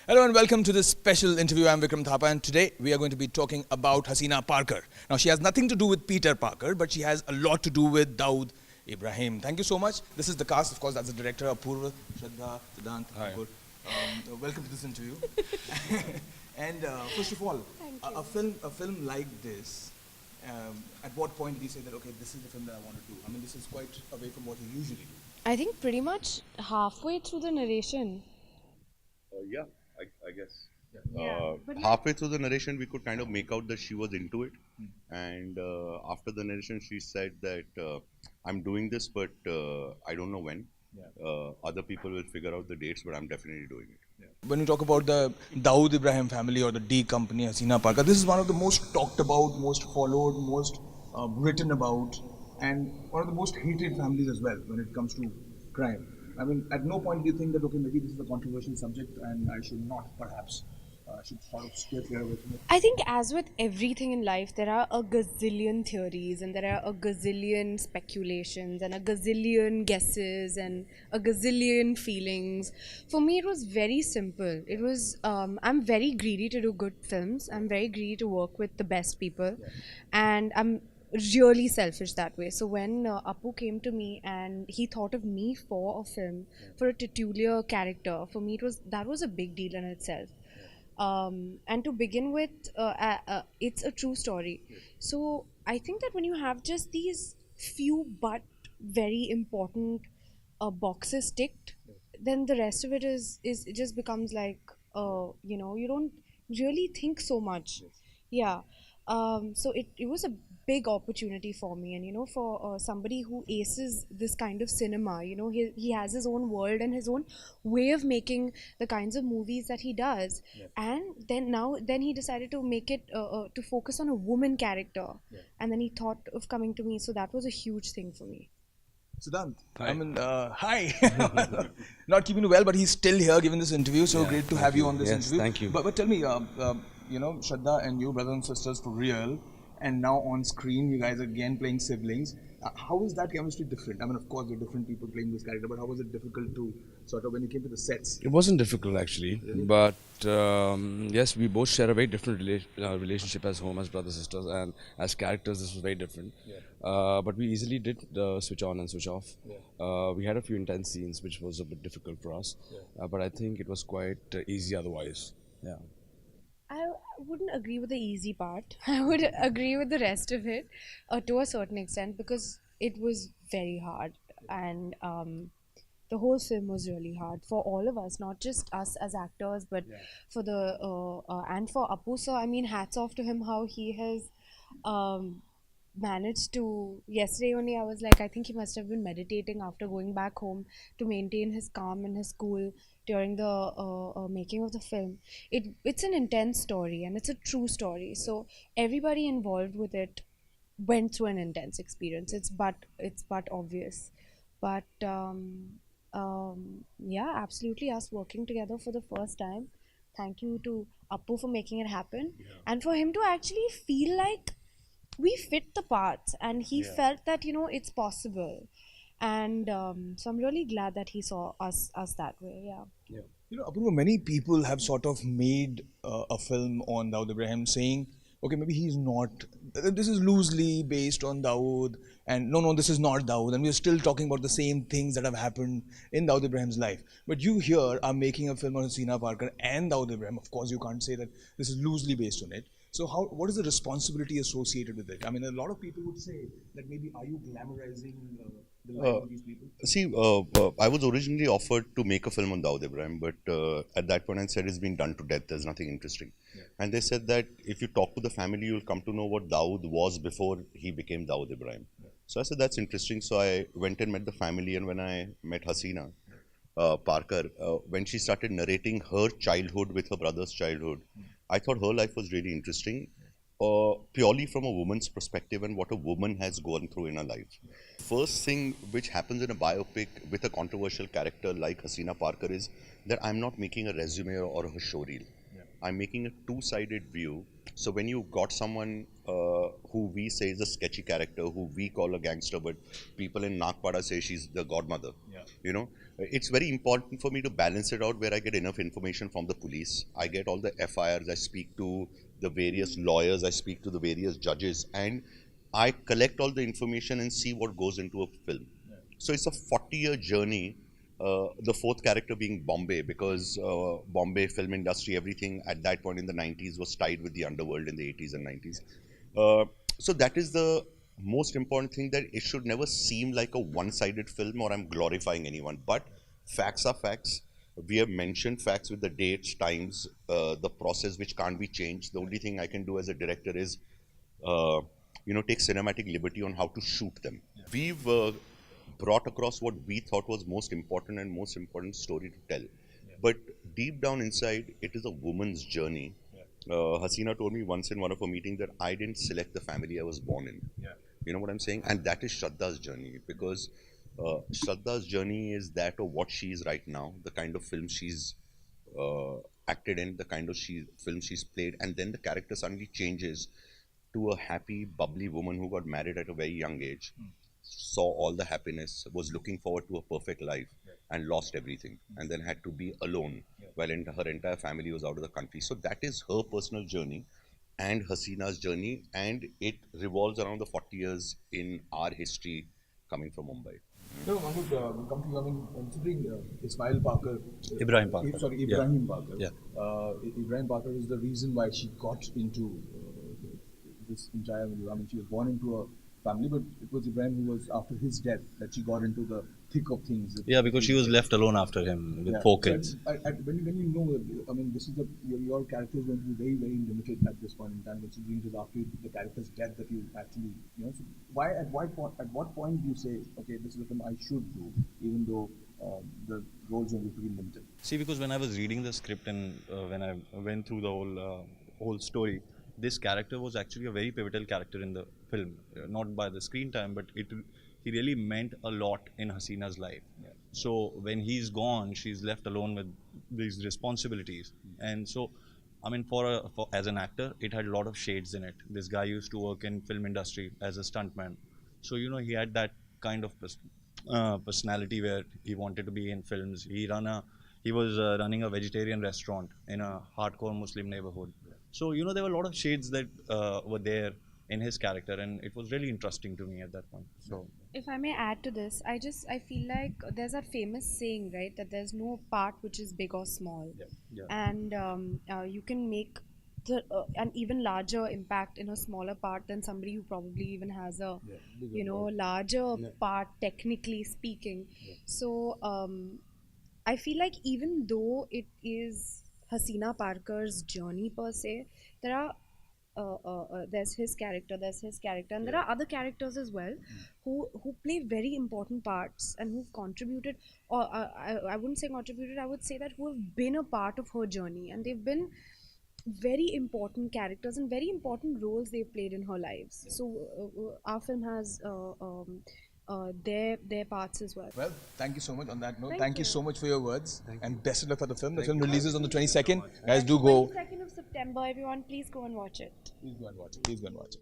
Hello and welcome to this special interview. I'm Vikram Thapa and today we are going to be talking about Haseena Parkar. Now she has nothing to do with Peter Parker, but she has a lot to do with Dawood Ibrahim. Thank you so much. This is the cast, of course, that's the director, Apurva, Shraddha, Siddhant, Kapoor. Welcome to this interview. And first of all, a film like this, at what point did you say that, okay, this is the film that I want to do? I mean, this is quite away from what you usually do. I think pretty much halfway through the narration. Yeah, I guess. But Halfway through the narration, we could kind of make out that she was into it. And after the narration, she said that I'm doing this, but I don't know when. Other people will figure out the dates, but I'm definitely doing it. When you talk about the Dawood Ibrahim family or the D company, Haseena Parkar, this is one of the most talked about, most followed, most written about, and one of the most hated families as well when it comes to crime. I mean, at no point do you think that, okay, maybe this is a controversial subject and I should not, perhaps, should sort of steer clear away from it? I think, as with everything in life, there are a gazillion theories and there are a gazillion speculations and a gazillion guesses and a gazillion feelings. For me, it was very simple. It was, I'm very greedy to do good films. I'm very greedy to work with the best people. And I'm really selfish that way. So when Apu came to me and he thought of me for a film, for a titular character, for me that was a big deal in itself. And to begin with, it's a true story. So I think that when you have just these few but very important boxes ticked, then the rest of it is it just becomes like you don't really think so much. Yeah. So it was a big opportunity for me, and for somebody who aces this kind of cinema, he has his own world and his own way of making the kinds of movies that he does. And then he decided to make it to focus on a woman character, and then he thought of coming to me, so that was a huge thing for me. Siddhant, Hi. I mean, hi. Not keeping you well, but he's still here giving this interview, so Yeah, great to thank have you you. on this Yes, interview. thank you. But tell me, Shraddha and you, brothers and sisters for real, and now on screen, you guys are again playing siblings. How is that chemistry different? I mean, of course, there are different people playing this character, but how was it difficult to sort of, when you came to the sets? It wasn't difficult actually, but yes, we both share a very different relationship as home, as brothers sisters, and as characters, this was very different. But we easily did switch on and switch off. We had a few intense scenes, which was a bit difficult for us, but I think it was quite easy otherwise. Yeah. I wouldn't agree with the easy part. I would agree with the rest of it to a certain extent, because it was very hard, and the whole film was really hard for all of us, not just us as actors, but for the and for Apu sir. I mean, hats off to him, how he has managed to. Yesterday only, I was like, I think he must have been meditating after going back home to maintain his calm and his cool during the making of the film. It's an intense story and it's a true story. So everybody involved with it went through an intense experience. It's but obvious. But yeah, absolutely, us working together for the first time. Thank you to Appu for making it happen, and for him to actually feel like we fit the parts, and he felt that it's possible. And so I'm really glad that he saw us that way. Yeah. Apurva, many people have sort of made a film on Dawood Ibrahim saying, okay, maybe he's not, this is loosely based on Dawood, and no, this is not Dawood, and we're still talking about the same things that have happened in Dawood Ibrahim's life. But you here are making a film on Haseena Parkar and Dawood Ibrahim. Of course, you can't say that this is loosely based on it. So what is the responsibility associated with it? I mean, a lot of people would say that maybe are you glamorizing the life of these people? See, I was originally offered to make a film on Dawood Ibrahim, but at that point I said it's been done to death, there's nothing interesting. And they said that if you talk to the family, you'll come to know what Dawood was before he became Dawood Ibrahim. So I said, that's interesting. So I went and met the family, and when I met Haseena Parkar, when she started narrating her childhood with her brother's childhood, I thought her life was really interesting, purely from a woman's perspective and what a woman has gone through in her life. First thing which happens in a biopic with a controversial character like Haseena Parkar is that I'm not making a resume or a showreel. I'm making a two-sided view. So when you got someone who we say is a sketchy character, who we call a gangster, but people in Nagpada say she's the godmother. Yeah. You know, it's very important for me to balance it out where I get enough information from the police. I get all the FIRs. I speak to the various lawyers. I speak to the various judges, and I collect all the information and see what goes into a film. So it's a 40-year journey. The fourth character being Bombay, because Bombay film industry, everything at that point in the 90s was tied with the underworld in the 80s and 90s. So that is the most important thing, that it should never seem like a one-sided film or I'm glorifying anyone. But facts are facts. We have mentioned facts with the dates, times, the process which can't be changed. The only thing I can do as a director is take cinematic liberty on how to shoot them. We've brought across what we thought was most important story to tell. But deep down inside, it is a woman's journey. Haseena told me once in one of her meetings that I didn't select the family I was born in. You know what I'm saying? And that is Shraddha's journey, because Shraddha's journey is that of what she is right now, the kind of film she's acted in, the kind of film she's played, and then the character suddenly changes to a happy, bubbly woman who got married at a very young age, saw all the happiness, was looking forward to a perfect life, and lost everything, and then had to be alone while her entire family was out of the country. So that is her personal journey and Haseena's journey, and it revolves around the 40 years in our history coming from Mumbai. No, Mahmood, we'll come to you. I mean, considering Ismail Parkar, Ibrahim Parkar. Ibrahim Parkar. Yeah. Ibrahim Parkar is the reason why she got into this entire. I mean, she was born into a family, but it was Ibrahim who was, after his death, that she got into the thick of things. Yeah, because she was left alone after him with 4 kids. When you know, I mean, this is your character is going to be very, very limited at this point in time, considering it is after the character's death that you actually, So why, at what point do you say, okay, this is a film I should do, even though the roles are pretty limited? See, because when I was reading the script and when I went through the whole story, this character was actually a very pivotal character in the film, not by the screen time, but he really meant a lot in Haseena's life. Yeah. So when he's gone, she's left alone with these responsibilities. And so, I mean, for as an actor, it had a lot of shades in it. This guy used to work in film industry as a stuntman. So, he had that kind of personality where he wanted to be in films. He was running a vegetarian restaurant in a hardcore Muslim neighborhood. So, there were a lot of shades that were there in his character, and it was really interesting to me at that point. So, if I may add to this, I feel like there's that famous saying, right, that there's no part which is big or small. Yeah. And you can make an even larger impact in a smaller part than somebody who probably even has a larger part, technically speaking. So I feel like even though it is Haseena Parkar's journey per se, there are there's his character, and there are other characters as well who play very important parts and who've contributed, or I wouldn't say contributed, I would say that who have been a part of her journey, and they've been very important characters and very important roles they've played in her lives. So our film has their parts as well. Well, thank you so much on that note. Thank You you so much for your words, and best of luck for the film. The film releases on the 22nd. Guys, do go. 22nd of September, everyone, please go and watch it. Please go and watch it.